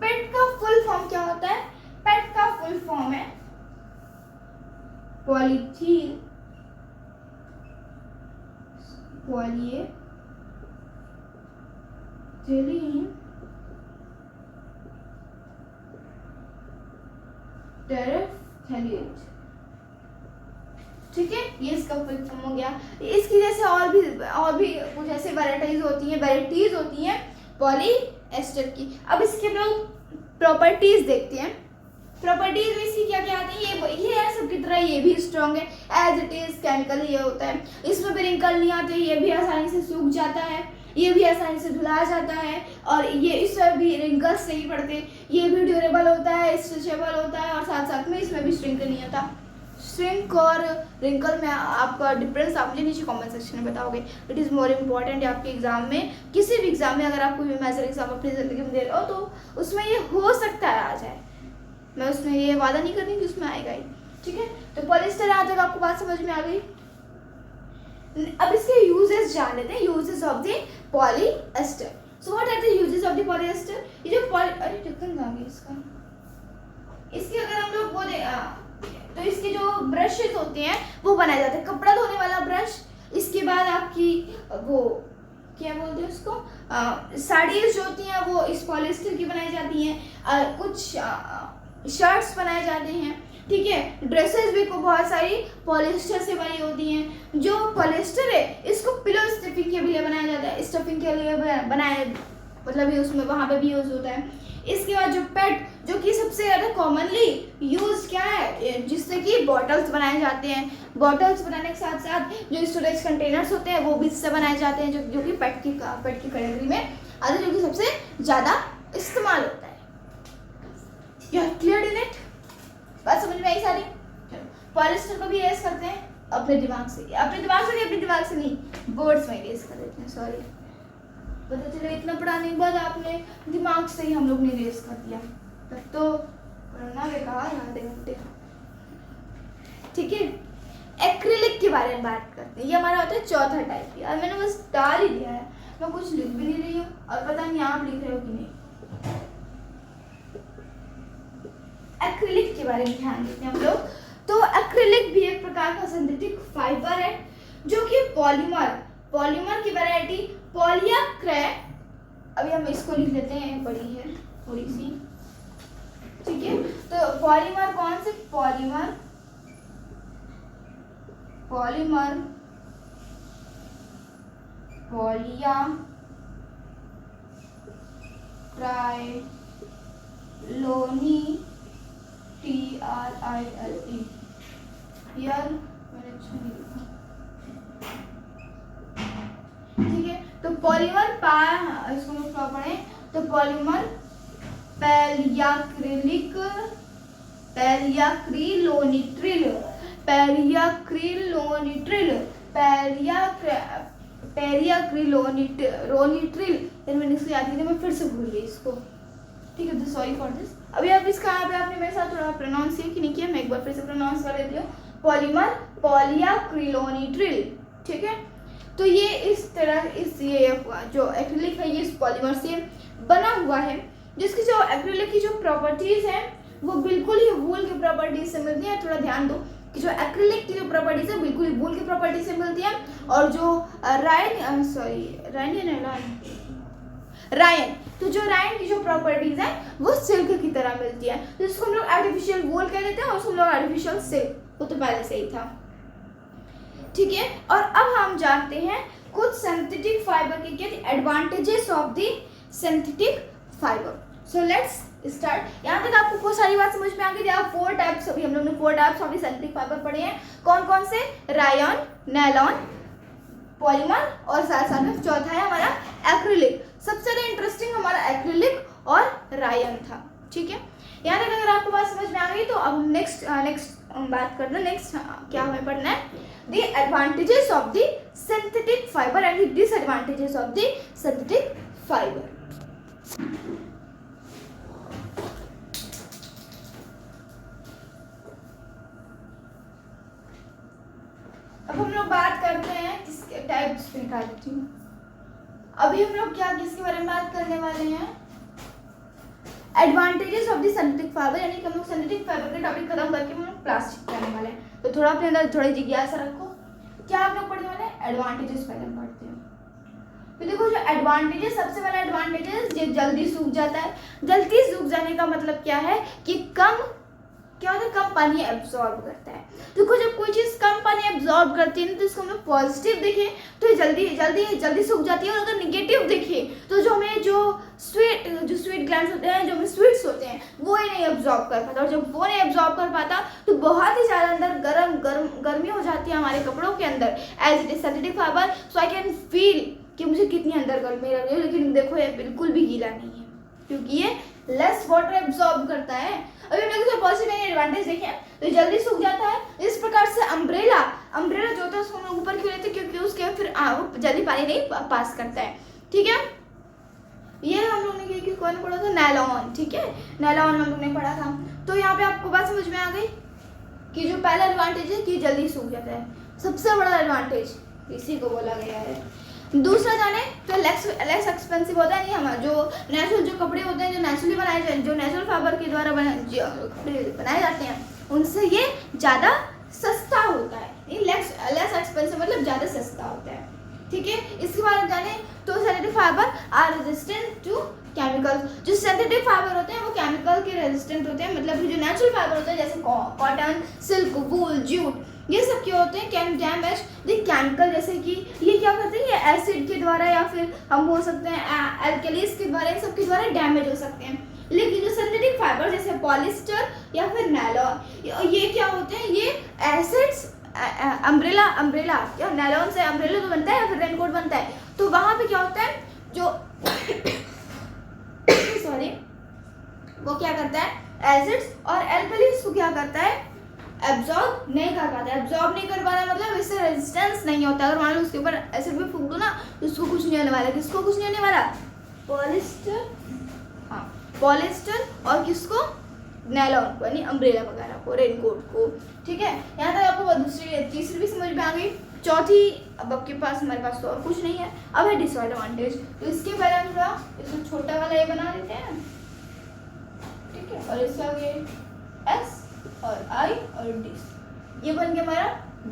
पेट का फुल फॉर्म क्या होता है? पेट का फुल फॉर्म है पॉलीथीन पॉलीएथिलीन टेरेफ्थैलेट, ठीक है, ये इसका फुल फॉर्म हो गया। इसकी जैसे और भी कुछ ऐसे वैरायटीज होती हैं पॉलीएस्टर की। अब इसके लोग प्रॉपर्टीज देखते हैं। प्रॉपर्टीज में इसकी क्या क्या आती है? ये है सबकी तरह, ये भी स्ट्रॉन्ग है, एज इट इज केमिकल ये होता है, इसमें भी रिंकल नहीं आते, ये भी आसानी से सूख जाता है, ये भी आसानी से धुला जाता है, और ये इसमें भी रिंकल्स नहीं पड़ते, ये भी ड्यूरेबल होता है, स्ट्रेचेबल होता है, और साथ साथ में इसमें भी श्रिंक नहीं होता। श्रिंक और रिंकल में आपका डिफरेंस आप मुझे नीचे कमेंट सेक्शन में बताओगे। इट इज़ मोर इम्पॉर्टेंट आपके एग्जाम में, किसी भी एग्जाम में अगर आप कोई भी मेजर एग्जाम अपनी ज़िंदगी में दे रहे हो तो उसमें ये हो सकता है आ जाए, मैं उसमें ये वादा नहीं कर रही कि उसमें आएगा ही, ठीक है। तो पॉलिएस्टर यहाँ तक आपको बात समझ में आ गई। अब इसके यूजेस जान लेते हैं, uses of the polyester. So what are the uses of the polyester? ये जो अरे ढक्कन कहाँ गया इसका? इसके अगर हम लोग वो तो इसके जो ब्रशेस होते हैं वो बनाए जाते हैं, कपड़ा धोने वाला ब्रश, इसके बाद आपकी वो क्या बोलते हैं उसको, साड़ीज जो होती हैं वो इस पॉलिएस्टर की बनाई जाती हैं, कुछ शर्ट्स बनाए जाते हैं, ठीक है, ड्रेसेस भी को बहुत सारी पॉलिएस्टर से बनी होती हैं। जो पॉलिएस्टर है इसको पिलो स्टफिंग के लिए बनाया जाता है, स्टफिंग के लिए बनाया, मतलब ये उसमें वहाँ पे भी यूज होता है। इसके बाद जो पेट, जो कि सबसे ज़्यादा कॉमनली यूज क्या है, जिससे कि बॉटल्स बनाए जाते हैं, बॉटल्स बनाने के साथ साथ जो स्टोरेज कंटेनर्स होते हैं वो भी इससे बनाए जाते हैं, जो कि पेट की कैटेगरी में आते हैं, जो कि सबसे ज़्यादा इस्तेमाल होता है। You are clear in it? बात समझ में आई सारी? चलो पॉलिएस्टर को भी रेस करते हैं अपने दिमाग से नहीं, वर्ड्स में रेस कर देते हैं, सॉरी, पता चले इतना पढ़ाने के बाद आपने दिमाग से ही हम लोग ने रेस कर दिया, तब तो पढ़ना बेकार याद है, ठीक है। एक्रिलिक के बारे में बात करते हैं, ये हमारा होता है चौथा टाइप, यार मैंने बस डाल ही दिया है, मैं कुछ लिख भी नहीं रही हूँ और पता नहीं आप लिख रहे हो कि नहीं। एक्रिलिक के बारे में ध्यान देते हैं हम लोग। तो एक्रिलिक भी एक प्रकार का सिंथेटिक फाइबर है, जो कि पॉलीमर की वैरायटी पॉलीएक्रेलिक, अभी हम इसको लिख लेते हैं, बड़ी है थोड़ी सी, ठीक है। तो पॉलीमर कौन से? पॉलीमर पॉलिया ट्राई लोनी, TRILE, यार मैंने अच्छा नहीं लिखा, ठीक है। तो पॉलीमर इसको हम क्या पढ़े, तो पॉलीमर पैलियाक्रिलिक, पैलियाक्रिलोनिट्रिल, पैलियाक्रिलोनिट्रिल, पैलियाक्रिलोनिट्रिल, मैंने इसको याद नहीं, मैं फिर से भूल गई इसको, ठीक है। तो सॉरी फॉर दिस। अभी आप इसका यहाँ पे आपने मेरे साथ थोड़ा प्रोनाउंस किया कि नहीं किया, मैं एक बार फिर से प्रोनाउंस कर देती हूँ, पॉलीमर पॉलियाक्रिलोनिट्रिल, ठीक है। तो ये इस तरह ये जो एक्रिलिक है ये इस पॉलीमर से बना हुआ है, जिसकी जो एक्रिलिक की जो प्रॉपर्टीज है वो बिल्कुल ही वूल की प्रॉपर्टीज से मिलती है। थोड़ा ध्यान दो कि जो एक्रिलिक की जो प्रॉपर्टीज है बिल्कुल ही वूल की प्रॉपर्टीज से मिलती है, और जो रायन, तो जो रायन की जो प्रॉपर्टीज है वो सिल्क की तरह मिलती है, तो इसको हम लोग आर्टिफिशियल वूल कह देते हैं और उसको हम लोग आर्टिफिशियल सिल्क, वो तो पहले से ही था, ठीक है। और अब हम जानते हैं कुछ सिंथेटिक फाइबर के क्या advantages of the synthetic fibre. So let's start. यहाँ तक आपको बहुत सारी बात समझ में आ गई। आप 4 टाइप्स, अभी हम लोग ने 4 types of the synthetic fibre पढ़े हैं, कौन कौन से, रायन, नायलॉन, पॉलीमर, और साथ साथ में चौथा है हमारा एक्रिलिक। सबसे ज्यादा इंटरेस्टिंग हमारा एक्रिलिक और रायन था, ठीक है। यहाँ तक अगर आपको बात समझ में आ गई तो अब हम नेक्स्ट बात करना, नेक्स्ट क्या हमें पढ़ना है, the advantages of the synthetic fibre and the disadvantages of the synthetic fibre. अब हम लोग बात करते हैं किसके टाइप्स पे, निकाल देती हूँ। अभी हम लोग क्या किसके बारे में बात करने वाले हैं, advantages of the synthetic fibre, यानी कि हम लोग सिंथेटिक फाइबर का टॉपिक खत्म करके हम लोग प्लास्टिक करने वाले हैं। तो थोड़ा अपने अंदर थोड़ी जिज्ञासा रखो, क्या आप लोग पढ़ने वाले हैं, एडवांटेजेस पहले हम पढ़ते हैं। तो देखो जो एडवांटेजेस, सबसे पहला एडवांटेजेस ये जल्दी सूख जाता है। जल्दी सूख जाने का मतलब क्या है कि कम पानी एब्जॉर्ब करता है। देखो जब कोई चीज कम पानी एब्जॉर्ब करती है ना तो इसको हम लोग पॉजिटिव देखें तो ये जल्दी सूख जाती है, और अगर निगेटिव देखें तो जो हमें जो स्वीट ग्लैंड्स होते हैं, जो हमें स्वीट्स होते हैं, वो ही नहीं एब्जॉर्ब कर पाता, और जब वो नहीं एब्जॉर्ब कर पाता तो बहुत ही ज़्यादा अंदर गर्मी हो जाती है हमारे कपड़ों के अंदर, as it is synthetic fibre. So I can feel कि मुझे कितनी अंदर गर्मी लग रही है, लेकिन देखो ये बिल्कुल भी गीला नहीं है क्योंकि ये लेस वाटर एब्जॉर्ब करता है। अभी हम लोग पॉजिटिव एडवांटेज देखें तो जल्दी सूख जाता है। इस प्रकार से अम्ब्रेला जो होता है उसको हम लोग ऊपर क्यों लेते हैं, क्योंकि उसके फिर वो जल्दी पानी नहीं पास करता है, ठीक है। ये हम लोग ने कौन पढ़ा था, नायलॉन, ठीक है, नायलॉन हम लोग ने पढ़ा था। तो यहाँ पे आपको बात समझ में आ गई कि जो पहला एडवांटेज है कि जल्दी सूख जाता है, सबसे बड़ा एडवांटेज इसी को बोला गया है। दूसरा जाने तो लेस एक्सपेंसिव होता है, नहीं हमारा जो नेचुरल जो कपड़े होते हैं, जो नेचुरली बनाए जाते हैं, जो नेचुरल फाइबर के द्वारा कपड़े बनाए जाते हैं, उनसे ये ज़्यादा सस्ता होता है। लेस एक्सपेंसिव मतलब ज़्यादा सस्ता होता है, ठीक है। इसके बाद जाने तो synthetic fibre are resistant to chemicals. जो सिंथेटिक फाइबर होते हैं वो केमिकल के रेजिस्टेंट होते हैं, मतलब जो नेचुरल फाइबर होते हैं जैसे कॉटन, सिल्क, वूल, जूट, ये सब क्या होते हैं, कैन डैमेज द केमिकल, जैसे कि ये क्या करते हैं, ये एसिड के द्वारा या फिर हम बोल सकते हैं एल्कलीज के द्वारा, इन सब के द्वारा डैमेज हो सकते हैं। लेकिन जो सिंथेटिक फाइबर जैसे पॉलिस्टर या फिर नायलॉन, ये क्या होते हैं, ये एसिड्स अम्ब्रेला या नायलॉन से अम्ब्रेला तो बनता है या फिर रेनकोट बनता है, तो वहाँ पे क्या होता है जो सॉरी वो क्या करता है, एसिड्स और एल्कलीज को क्या करता है, एब्जॉर्ब नहीं कर पाता। एब्जॉर्ब नहीं कर पाता मतलब इससे रेजिस्टेंस नहीं होता। अगर मान लो उसके ऊपर एसिड भी फूंक दो ना तो उसको कुछ नहीं होने वाला। किसको कुछ नहीं होने वाला, पॉलिस्टर, हाँ पॉलिस्टर, और किसको, नायलॉन को, यानी अम्ब्रेला वगैरह को, रेनकोट को, ठीक है। यहाँ तक आपको दूसरी तीसरी भी समझ में आ गई। चौथी अब आपके पास, हमारे पास तो और कुछ नहीं है, अब है डिसएडवांटेज। तो इसके पहले हम थोड़ा इसको छोटा वाला ये बना देते हैं, ठीक है, और इसका आगे एस और आई और डी, ये बन गया हमारा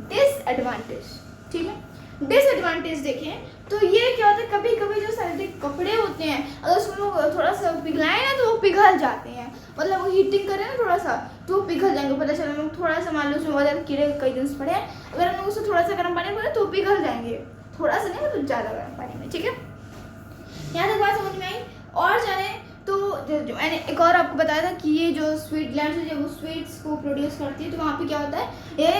डिसएडवांटेज, ठीक है। डिसएडवांटेज देखें तो ये क्या होता है, कभी कभी जो सिंथेटिक कपड़े होते हैं अगर उसको थोड़ा सा पिघलाएं ना तो वो पिघल जाते हैं, मतलब वो हीटिंग करें ना थोड़ा सा तो वो पिघल जाएंगे। पता चला लोग थोड़ा सा, मान लो उसमें बहुत ज़्यादा कीड़े कई दिन से पड़े हैं, अगर हम लोग उससे थोड़ा सा गर्म पानी में तो पिघल जाएंगे, थोड़ा सा नहीं मतलब ज़्यादा गर्म पानी में, ठीक है। यहाँ तक बात समझ में आई। और जाने तो मैंने एक और आपको बताया था कि ये जो स्वीट ग्लैंड है जब वो स्वीट्स को प्रोड्यूस करती है तो वहाँ पे क्या होता है, ये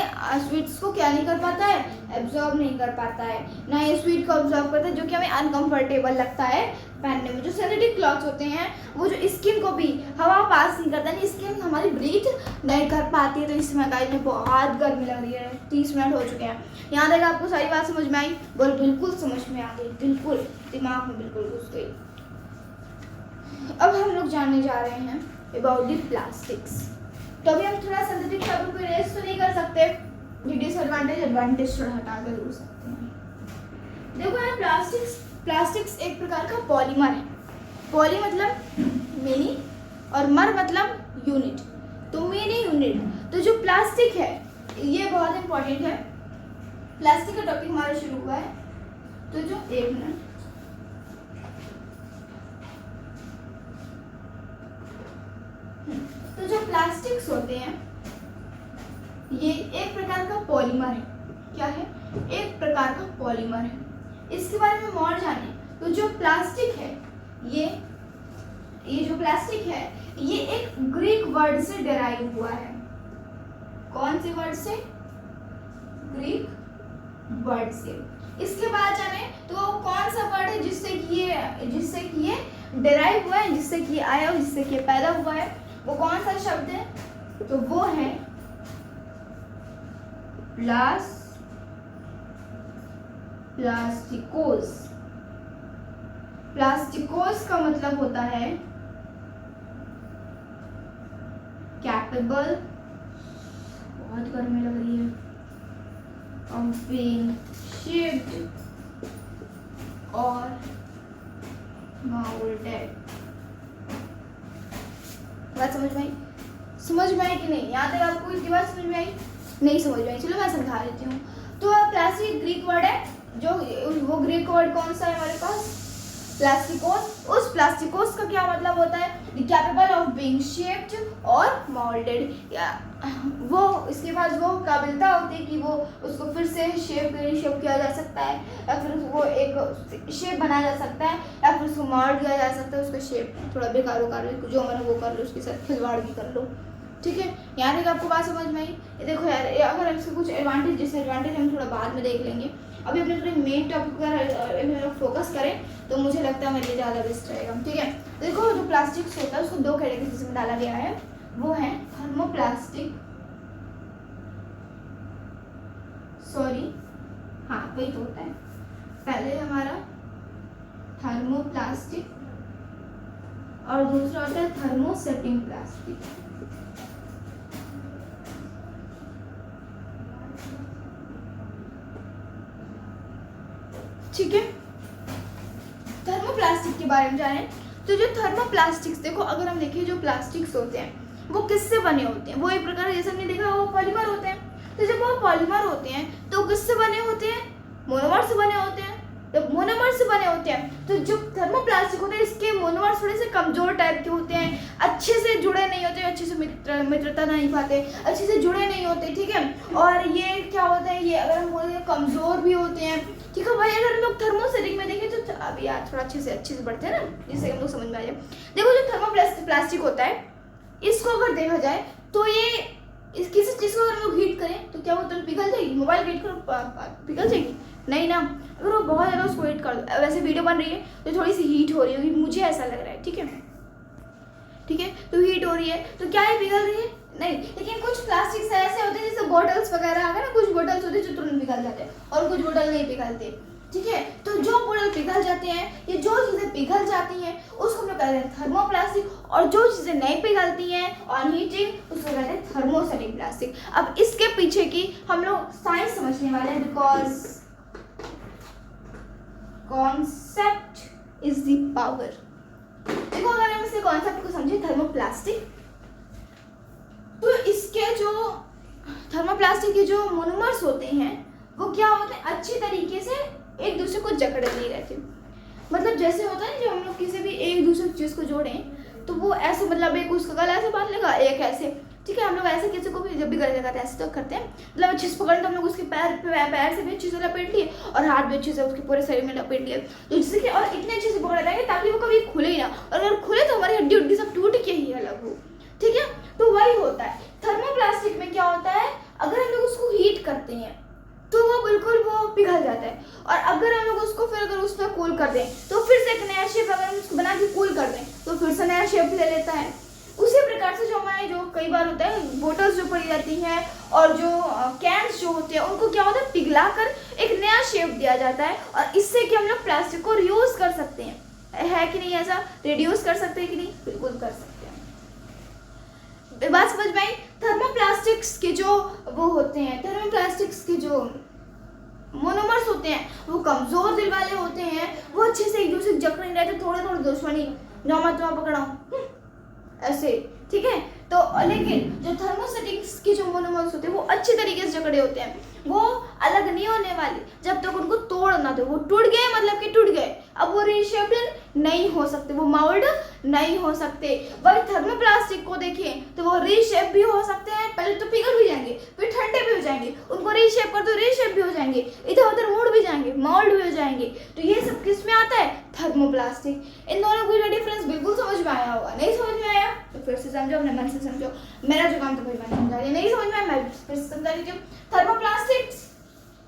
स्वीट्स को क्या नहीं कर पाता है, एब्जॉर्ब नहीं कर पाता है, ना ये स्वीट को एब्जॉर्ब करता है, जो कि हमें अनकंफर्टेबल लगता है पहनने में। जो सिंथेटिक क्लॉथ्स होते हैं वो जो स्किन को भी हवा पास नहीं करता, नहीं स्किन हमारी ब्रीथ नहीं कर पाती है। तो इस समय गाइस में बहुत गर्मी लग रही है, 30 मिनट हो चुके हैं। यहाँ तक आपको सारी बात समझ में आई? बोल बिल्कुल समझ में आ गई, बिल्कुल दिमाग में बिल्कुल घुस गई। अब हम लोग जानने जा रहे हैं अबाउट द प्लास्टिक्स। तो अभी हम थोड़ा सिंथेटिक फाइबर को इरेज तो नहीं कर सकते, ये डिसएडवांटेज एडवांटेज थोड़ा हटा कर हो सकते हैं। देखो यार, प्लास्टिक्स एक प्रकार का पॉलीमर है। पॉली मतलब मिनी और मर मतलब यूनिट, तो मिनी यूनिट। तो जो प्लास्टिक है ये बहुत इंपॉर्टेंट है। प्लास्टिक का टॉपिक हमारा शुरू हुआ है, तो जो एक मिनट, तो जो प्लास्टिक्स होते हैं ये एक प्रकार का पॉलीमर है। क्या है? एक प्रकार का पॉलीमर है। इसके बारे में और जाने तो जो प्लास्टिक है ये जो प्लास्टिक है ये एक ग्रीक वर्ड से डेराइव हुआ है। कौन से वर्ड से? ग्रीक वर्ड से। इसके बाद जाने तो कौन सा वर्ड है जिससे कि ये डेराइव हुआ है, जिससे कि आया और जिससे कि पैदा हुआ है, वो कौन सा शब्द है? तो वो है प्लास्टिकोस। प्लास्टिकोस का मतलब होता है कैपेबल, बहुत गर्मी लग रही है, ऑफ बीइंग शेप्ड और मोल्डेड। बात समझ में आई? समझ में आई कि नहीं? यहाँ तक आपको इसकी बात समझ में आई? नहीं समझ में आई? चलो मैं समझा देती हूँ। तो प्लास्टिक ग्रीक वर्ड है, जो वो ग्रीक वर्ड कौन सा है हमारे पास? प्लास्टिकोस। उस प्लास्टिकोस का क्या मतलब होता है? कैपेबल ऑफ बीइंग शेप्ड और मोल्डेड। वो इसके पास वो काबिलियत होती है कि वो उसको फिर से शेप किया जा सकता है, या फिर वो एक शेप बनाया जा सकता है, या फिर उसको मोल्ड किया जा सकता है। उसका शेप थोड़ा बेकार जो मैंने वो कर लो, उसके साथ खिलवाड़ भी कर लो। ठीक है, यहाँ तक आपको बात समझ में आई? देखो यार, अगर इसके कुछ एडवांटेज डिसएडवांटेज हम थोड़ा बाद में देख लेंगे। अभी अपने थोड़े मेन टॉपिक पर फोकस करें तो मुझे लगता है मेरे लिए ज़्यादा बेस्ट रहेगा। ठीक है, देखो जो प्लास्टिक्स होता है उसको दो कैटेगरीज में डाला गया है, वो है थर्मोप्लास्टिक, वही तो होता है। पहले हमारा थर्मोप्लास्टिक और दूसरा होता है थर्मोसेटिंग प्लास्टिक। ठीक है, थर्मोप्लास्टिक के बारे में जाने तो जो थर्मोप्लास्टिक्स, देखो अगर हम देखें जो प्लास्टिक्स होते हैं वो किससे बने होते हैं? वो एक प्रकार जैसे हमने देखा वो पॉलीमर होते हैं। तो जब वो पॉलीमर होते हैं तो किससे बने होते हैं? मोनोमर से बने होते हैं। जब मोनोमर से बने होते हैं तो जो थर्मोप्लास्टिक होते हैं इसके मोनोमर थोड़े से कमजोर टाइप के होते हैं, अच्छे से जुड़े नहीं होते, अच्छे से मित्रता नहीं पाते, अच्छे से जुड़े नहीं होते। ठीक है, और ये क्या होता है, ये अगर हम बोले कमजोर भी होते हैं। ठीक है भाई, अगर हम लोग थर्मोसेटिक में देखें तो अभी यार थोड़ा अच्छे से बढ़ते हैं ना, जिससे हम लोग समझ में आ जाए। देखो जो थर्मोप्लास्टिक होता है इसको अगर देखा जाए तो ये किसी चीज़ को अगर हम लोग हीट करें तो क्या वो तुरंत पिघल जाएगी? मोबाइल हीट करो पिघल जाएगी? नहीं ना। अगर वो बहुत ज़्यादा उसको हीट कर दो, वैसे वीडियो बन रही है तो थोड़ी सी हीट हो रही होगी, मुझे ऐसा लग रहा है। ठीक है, ठीक है, तो हीट हो रही है तो क्या ये पिघल रही है? नहीं। लेकिन कुछ प्लास्टिक्स ऐसे होते हैं जैसे बॉटल्स वगैरह आ गए ना, कुछ बॉटल्स होते हैं जो तुरंत पिघल जाते हैं और कुछ बॉटल नहीं पिघलते। ठीक है, तो जो बॉटल पिघल जाते हैं, ये जो चीज़ें पिघल जाती हैं उसको हम लोग कहते हैं थर्मोप्लास्टिक, और जो चीज़ें नहीं पिघलती हैं ऑन हीटिंग उसको कहते हैं थर्मोसेटिक प्लास्टिक। अब इसके पीछे की हम लोग साइंस समझने वाले हैं, because concept is the power. देखो अगर हम इस कॉन्सेप्ट को समझे थर्मोप्लास्टिक, तो इसके जो थर्मोप्लास्टिक के जो मोनोमर्स होते हैं वो क्या होते हैं, अच्छी तरीके से एक दूसरे को जकड़े नहीं रहते। मतलब जैसे होता है जब हम लोग किसी भी एक दूसरे चीज़ को जोड़ें तो वो ऐसे, मतलब एक उसका गला ऐसे बांध लेगा, एक ऐसे। ठीक है, हम लोग ऐसे किसी को भी जब भी गले लगाते हैं ऐसे तो करते हैं, मतलब अच्छे से पकड़े तो हम लोग उसके पैर से भी अच्छे से लपेट लिए और हाथ भी अच्छे से उसके पूरे शरीर में लपेट लिए, तो जिससे कि और इतने अच्छे से पकड़े रहेंगे ताकि वो कभी खुले ही ना, और अगर खुले तो हमारी हड्डी उड्डी सब के कूल कर दें तो फिर से नया शेप ले लेता है। उसी प्रकार से जो हमारे जो कई बार होता है बोतल्स जो पड़ी जाती हैं और जो कैंस जो होते हैं उनको क्या होता है पिघला कर एक नया शेप दिया जाता है और इससे कि हम लोग प्लास्टिक को रियूज कर सकते हैं, है कि नहीं? ऐसा रिड्यूस कर सकते हैं कि नहीं? बिल्कुल कर सकते हैं। बात समझ में आई? थर्मोप्लास्टिक्स के जो वो होते हैं, थर्मोप्लास्टिक्स के जो मोनोमर्स होते हैं वो कमजोर दिल वाले होते हैं, वो अच्छे से एक दूसरे जकड़ नहीं रहते, थोड़े थोड़े दुश्मनी जो मत पकड़ाओ ऐसे, ठीक है? तो लेकिन जो थर्मोसेटिक्स के जो मोनोमर्स होते हैं वो अच्छी तरीके से जकड़े होते हैं, वो अलग नहीं होने वाले जब तक उनको तोड़ ना दो। वो टूट गए मतलब कि टूट गए, अब वो रीशेप्ड नहीं हो सकते, वो माउल्ड नहीं हो सकते। वही थर्मोप्लास्टिक को देखें तो वो रीशेप भी हो सकते हैं, पहले तो पिघल भी जाएंगे फिर ठंडे भी हो जाएंगे, उनको रीशेप कर दो रीशेप भी हो जाएंगे, इधर उधर मुड़ भी जाएंगे, मोल्ड भी हो जाएंगे। तो ये सब किस में आता है? थर्मोप्लास्टिक। इन दोनों को डिफरेंस बिल्कुल समझ में आया होगा। नहीं समझ में आया तो फिर से समझो, अपने मन से समझो। मेरा जो काम तो भाई मैं समझा रही, नहीं समझ में आया मैं फिर से समझा रही हूँ। थर्मोप्लास्टिक्स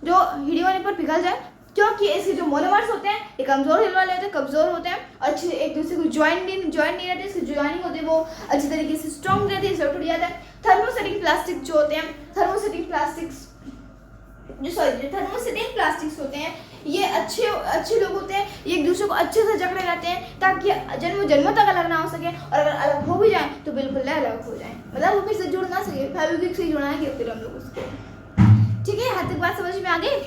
जो हीट होने पर पिघल जाए, क्योंकि ऐसे जो मोनोमर्स होते हैं ये कमजोर हिल वाले होते हैं, कमजोर होते हैं और अच्छे एक दूसरे को ज्वाइन नहीं रहते, इससे ज्वाइनिंग होती है वो अच्छी तरीके से स्ट्रॉन्ग रहती है, इससे टूट जाता है। थर्मोसेटिंग प्लास्टिक जो होते हैं, थर्मोसेटिंग प्लास्टिक्स होते हैं ये अच्छे लोग होते हैं, ये एक दूसरे को अच्छे से जकड़े रहते हैं ताकि जन्मों तक अलग ना हो सके, और अगर अलग हो भी जाए तो बिल्कुल अलग हो जाए, मतलब वो फिर से जुड़ ना सके, फेविक्विक से जुड़ना है फिर हम लोग उसको। ठीक है, यहाँ तक बात समझ में आ गई?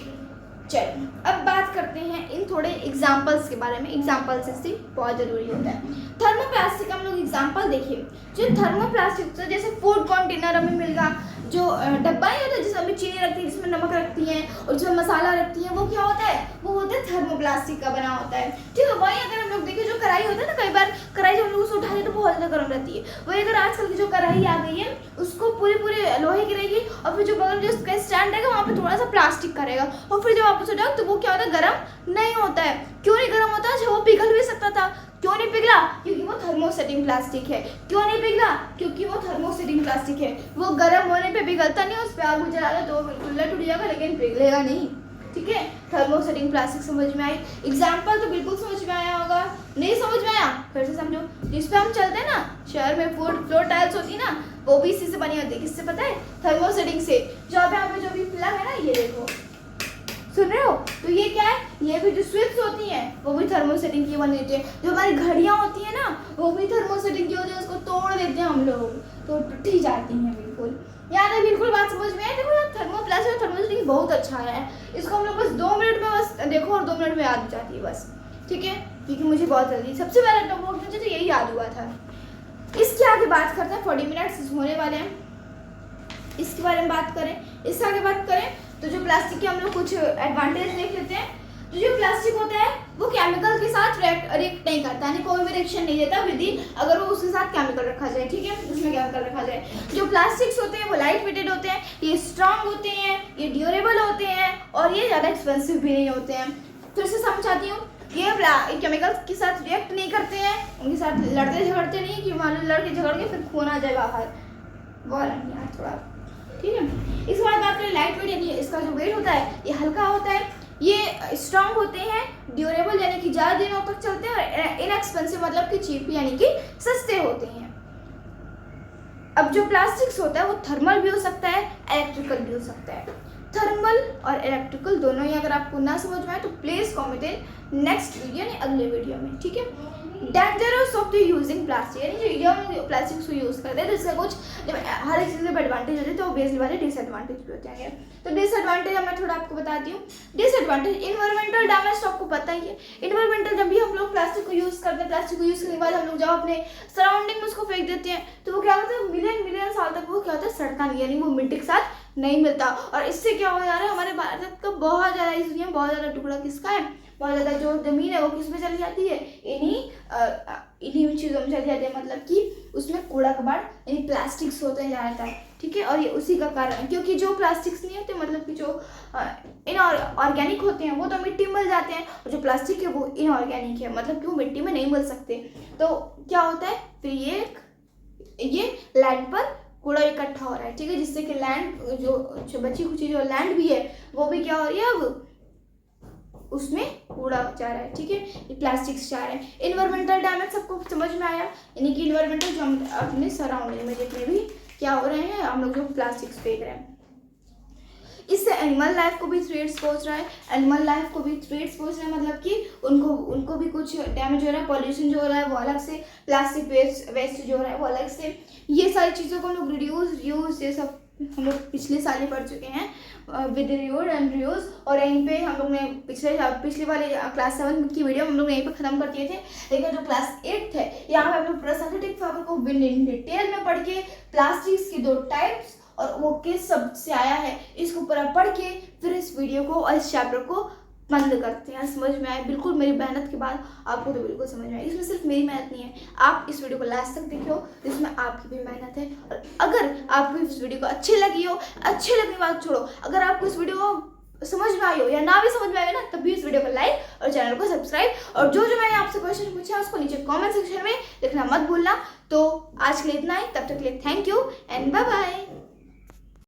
चलो अब बात करते हैं इन थोड़े एग्जाम्पल्स के बारे में। एग्जाम्पल्स इससे बहुत जरूरी होता है। थर्मोप्लास्टिक हम लोग एग्जाम्पल देखिए, जो थर्मोप्लास्टिक तो जैसे फूड कंटेनर हमें मिलेगा, जो डब्बा ही होता है जिसमें हमें चीनी रखती है, जिसमें नमक रखती है और जिसमें मसाला रखती है, वो क्या होता है? वो होता है थर्मोप्लास्टिक का बना होता है। ठीक है, वही अगर हम लोग देखें जो कढ़ाई होता है ना, कई बार कढ़ाई जब हम लोग उसे उठाते हैं तो बहुत ज़्यादा गर्म रहती है, वही अगर आजकल की जो कढ़ाई आ गई है उसको पूरी लोहे की रहेगी और फिर जो बगल जो उसका स्टैंड रहेगा वहाँ पे थोड़ा सा प्लास्टिक का रहेगा और फिर जब आप उसे ढक तो वो क्या होता है? गर्म नहीं होता है। क्यों नहीं गर्म होता? जब वो पिघल भी सकता था। क्यों नहीं पिघला? क्योंकि वो थर्मोसेटिंग प्लास्टिक है। क्यों नहीं पिघला? क्योंकि वो थर्मोसेटिंग प्लास्टिक है। वो गर्म होने पे पिघलता नहीं, उस पर आग जला दो तो बिल्कुल टूट जाएगा लेकिन पिघलेगा नहीं। ठीक है, थर्मोसेटिंग प्लास्टिक समझ में आई? एग्जाम्पल तो बिल्कुल समझ में आया होगा। नहीं समझ में आया फिर से समझो। जिस पे हम चलते हैं ना शहर में, फ्लोर टाइल्स होती है ना, वो भी इसी से बनी होती है। किससे पता है? थर्मोसेटिंग से। जो पे जो भी प्लग है ना, ये देखो, सुन रहे हो? तो ये क्या है? ये भी जो स्विच होती हैं वो भी थर्मोसेटिंग की बनी होती है। जो हमारी घड़ियां होती है ना, वो भी थर्मोसेटिंग की होती है। उसको तोड़ देते हैं हम लोग तो टूट ही जाती हैं बिल्कुल। याद है? बिल्कुल बात समझ में है? देखो यार, थर्मोप्लास्टिक और थर्मोसेटिंग बहुत अच्छा है। इसको हम लोग बस 2 मिनट में बस देखो और 2 मिनट में याद हो जाती है बस। ठीक है, क्योंकि मुझे बहुत जल्दी सबसे पहले तो मुझे तो यही याद हुआ था। इसके आगे बात करते हैं, 40 मिनट्स होने वाले हैं, इसके बारे में बात करें। इससे आगे बात करें तो जो प्लास्टिक के हम लोग कुछ एडवांटेज देख लेते हैं। तो जो प्लास्टिक होता है वो केमिकल के साथ रिएक्ट नहीं करता, यानी कोई भी रिएक्शन नहीं देता विधि अगर वो उसके साथ केमिकल रखा जाए। ठीक है, उसमें केमिकल रखा जाए। जो प्लास्टिक्स होते हैं वो लाइट वेटेड होते हैं, ये स्ट्रांग होते हैं, ये ड्यूरेबल होते हैं और ये ज़्यादा एक्सपेंसिव भी नहीं होते हैं। फिर से समझाती हूँ, ये केमिकल्स के साथ रिएक्ट नहीं करते हैं, उनके साथ लड़ते झगड़ते नहीं कि मान लो लड़के झगड़ के फिर खून आ जाए बाहर, गौर यार थोड़ा। ठीक है, इस बार बात करें लाइट वेट, यानी इसका जो वेट होता है ये हल्का होता है, ये स्ट्रांग होते हैं, ड्यूरेबल यानी कि ज़्यादा दिनों तक चलते हैं और इनएक्सपेंसिव मतलब कि चीप यानी कि सस्ते होते हैं। अब जो प्लास्टिक्स होता है वो थर्मल भी हो सकता है, इलेक्ट्रिकल भी हो सकता है। थर्मल और इलेक्ट्रिकल दोनों ही अगर आपको ना समझ में आए तो please comment in next video यानी अगले वीडियो में। ठीक है, dangerous of the using plastic, यानी जो हम प्लास्टिक को यूज़ करते हैं तो इसका कुछ हर एक चीज़ में एडवांटेज होते हैं तो ऑब्वियसली वाले डिसएडवांटेज भी होते हैं। तो डिसएडवांटेज मैं थोड़ा आपको बताती हूँ। डिसएडवांटेज, इन्वायरमेंटल डैमेज तो आपको पता ही है। इन्वायरमेंटल, जब भी हम लोग प्लास्टिक को यूज़ करते हैं, प्लास्टिक को यूज़ करने के बाद हम लोग जब अपने सराउंडिंग में उसको फेंक देते हैं तो वो क्या होता है, मिलियन साल तक वो क्या होता है, सड़ता नहीं, यानी वो मिट्टी के साथ नहीं मिलता। और इससे क्या हो जा रहा है, हमारे भारत का बहुत ज़्यादा, इस दुनिया में बहुत ज़्यादा टुकड़ा किसका है, बहुत ज़्यादा जो ज़मीन है वो किस में चली जाती है, इन्हीं चीज़ों में चली जाती है, मतलब कि उसमें कूड़ा कबाड़ यानी प्लास्टिक्स होते हैं ज़्यादातर। ठीक है, और ये उसी का कारण है, क्योंकि जो प्लास्टिक्स नहीं होते मतलब कि जो ऑर्गेनिक होते हैं वो तो मिट्टी में मिल जाते हैं, और जो प्लास्टिक है वो इनऑर्गेनिक है, मतलब कि वो मिट्टी में नहीं मिल सकते। तो क्या होता है फिर ये लैंड पर कूड़ा इकट्ठा हो रहा है। ठीक है, जिससे कि लैंड जो बची खुची जो लैंड भी है वो भी क्या हो रही है, अब उसमें कूड़ा जा रहा है, ठीक है, ये प्लास्टिक जा रहे हैं। इन्वायरमेंटल डैमेज सबको समझ में आया, यानी कि इन्वायरमेंटल जो हम अपने सराउंडिंग में जितने भी क्या हो रहे हैं, हम लोग जो प्लास्टिक्स फेंक रहे हैं, इससे एनिमल लाइफ को भी थ्रेट्स पहुंच रहा है। एनिमल लाइफ को भी थ्रेट्स पहुंच रहा है, मतलब कि उनको भी कुछ डैमेज हो रहा है। पॉल्यूशन जो हो रहा है वो अलग से, प्लास्टिक वेस्ट जो हो रहा है वो अलग से। ये सारी चीज़ों को हम लोग रिड्यूस ये सब हम लोग पिछले साल ही पढ़ चुके हैं विद रियूज एंड रियूज। और यहीं पे हम लोग ने पिछले वाले क्लास 7 की वीडियो हम लोग यहीं पे ख़त्म कर दिए थे। लेकिन जो क्लास 8 है यहाँ पे हम लोग पूरा सिंथेटिक फाइबर को इन डिटेल में पढ़ के प्लास्टिक्स की 2 टाइप्स और वो किस शब्द से आया है इसको पूरा पढ़ के फिर इस वीडियो को और इस चैप्टर को बंद करते हैं। समझ में आए? बिल्कुल मेरी मेहनत के बाद आपको तो बिल्कुल समझ में आए। इसमें सिर्फ मेरी मेहनत नहीं है, आप इस वीडियो को लास्ट तक देखियो, इसमें आपकी भी मेहनत है। और अगर आपको इस वीडियो को अच्छी लगी हो, अच्छे लगने की बात छोड़ो, अगर आपको इस वीडियो समझ में आई हो या ना भी समझ में आए ना, तब भी इस वीडियो को लाइक और चैनल को सब्सक्राइब। और जो मैंने आपसे क्वेश्चन पूछा उसको नीचे कॉमेंट सेक्शन में लिखना मत भूलना। तो आज के लिए इतना ही, तब तक के लिए thank you and bye bye.